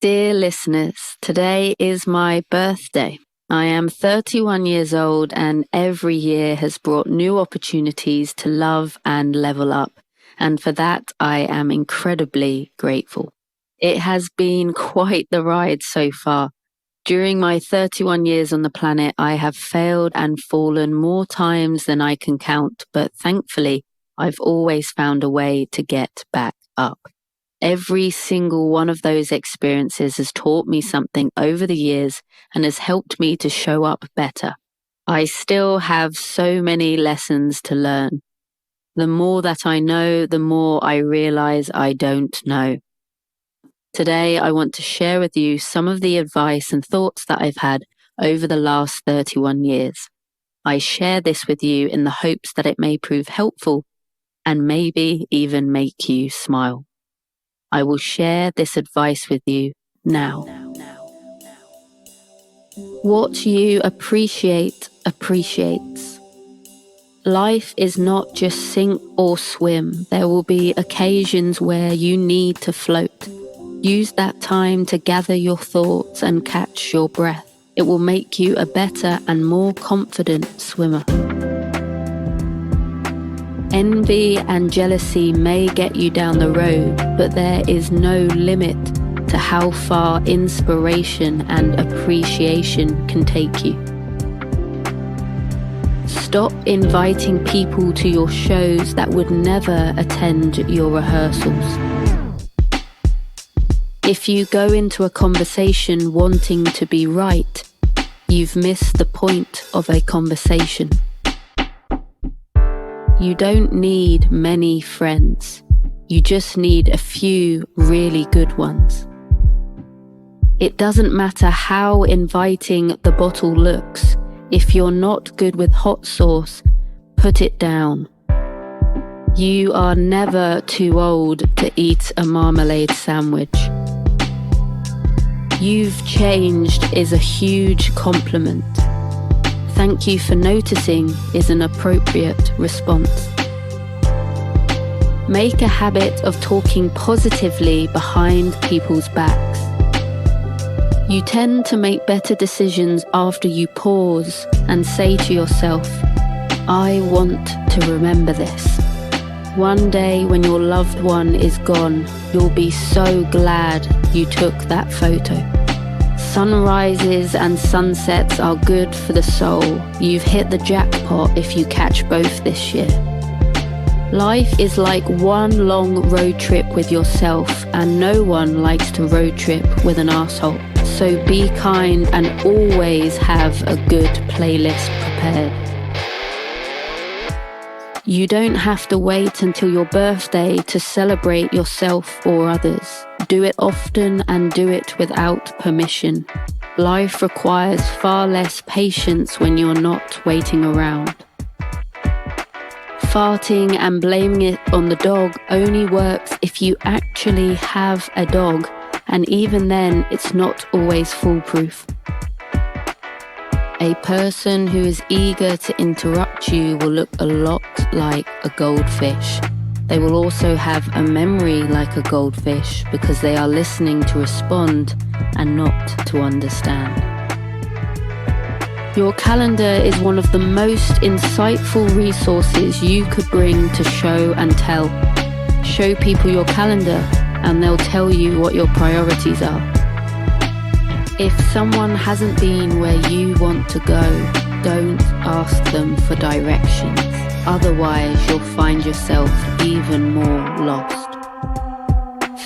Dear listeners, today is my birthday. I am 31 years old and every year has brought new opportunities to love and level up. And for that, I am incredibly grateful. It has been quite the ride so far. During my 31 years on the planet, I have failed and fallen more times than I can count, but thankfully, I've always found a way to get back up. Every single one of those experiences has taught me something over the years and has helped me to show up better. I still have so many lessons to learn. The more that I know, the more I realize I don't know. Today, I want to share with you some of the advice and thoughts that I've had over the last 31 years. I share this with you in the hopes that it may prove helpful and maybe even make you smile. I will share this advice with you now. What you appreciate appreciates. Life is not just sink or swim. There will be occasions where you need to float. Use that time to gather your thoughts and catch your breath. It will make you a better and more confident swimmer. Envy and jealousy may get you down the road, but there is no limit to how far inspiration and appreciation can take you. Stop inviting people to your shows that would never attend your rehearsals. If you go into a conversation wanting to be right, you've missed the point of a conversation. You don't need many friends. You just need a few really good ones. It doesn't matter how inviting the bottle looks. If you're not good with hot sauce, put it down. You are never too old to eat a marmalade sandwich. You've changed is a huge compliment. Thank you for noticing is an appropriate response. Make a habit of talking positively behind people's backs. You tend to make better decisions after you pause and say to yourself, I want to remember this. One day when your loved one is gone, you'll be so glad you took that photo. Sunrises and sunsets are good for the soul. You've hit the jackpot if you catch both this year. Life is like one long road trip with yourself, and no one likes to road trip with an arsehole. So be kind and always have a good playlist prepared. You don't have to wait until your birthday to celebrate yourself or others. Do it often and do it without permission. Life requires far less patience when you're not waiting around. Farting and blaming it on the dog only works if you actually have a dog, and even then, it's not always foolproof. A person who is eager to interrupt you will look a lot like a goldfish. They will also have a memory like a goldfish because they are listening to respond and not to understand. Your calendar is one of the most insightful resources you could bring to show and tell. Show people your calendar and they'll tell you what your priorities are. If someone hasn't been where you want to go, don't ask them for directions. Otherwise, you'll find yourself even more lost.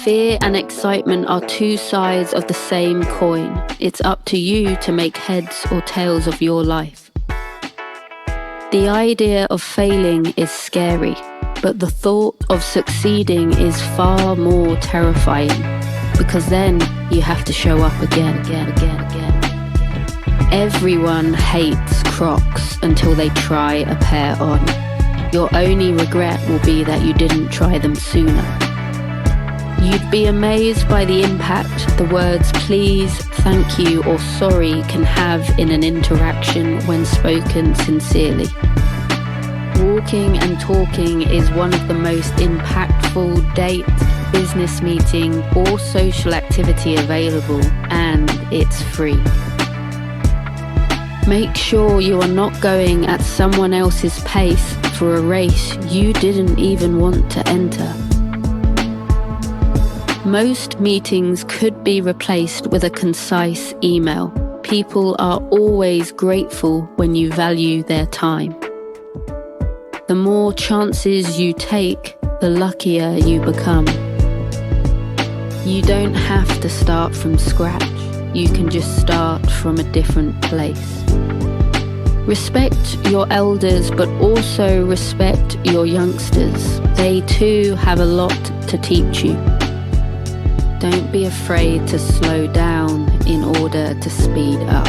Fear and excitement are two sides of the same coin. It's up to you to make heads or tails of your life. The idea of failing is scary, but the thought of succeeding is far more terrifying, because then you have to show up again. Everyone hates Crocs until they try a pair on. Your only regret will be that you didn't try them sooner. You'd be amazed by the impact the words please, thank you, or sorry can have in an interaction when spoken sincerely. Walking and talking is one of the most impactful date, business meeting or social activity available, and it's free. Make sure you are not going at someone else's pace for a race you didn't even want to enter. Most meetings could be replaced with a concise email. People are always grateful when you value their time. The more chances you take, the luckier you become. You don't have to start from scratch. You can just start from a different place. Respect your elders, but also respect your youngsters. They too have a lot to teach you. Don't be afraid to slow down in order to speed up.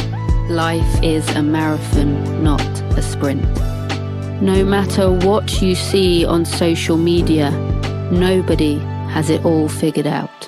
Life is a marathon, not a sprint. No matter what you see on social media, nobody has it all figured out.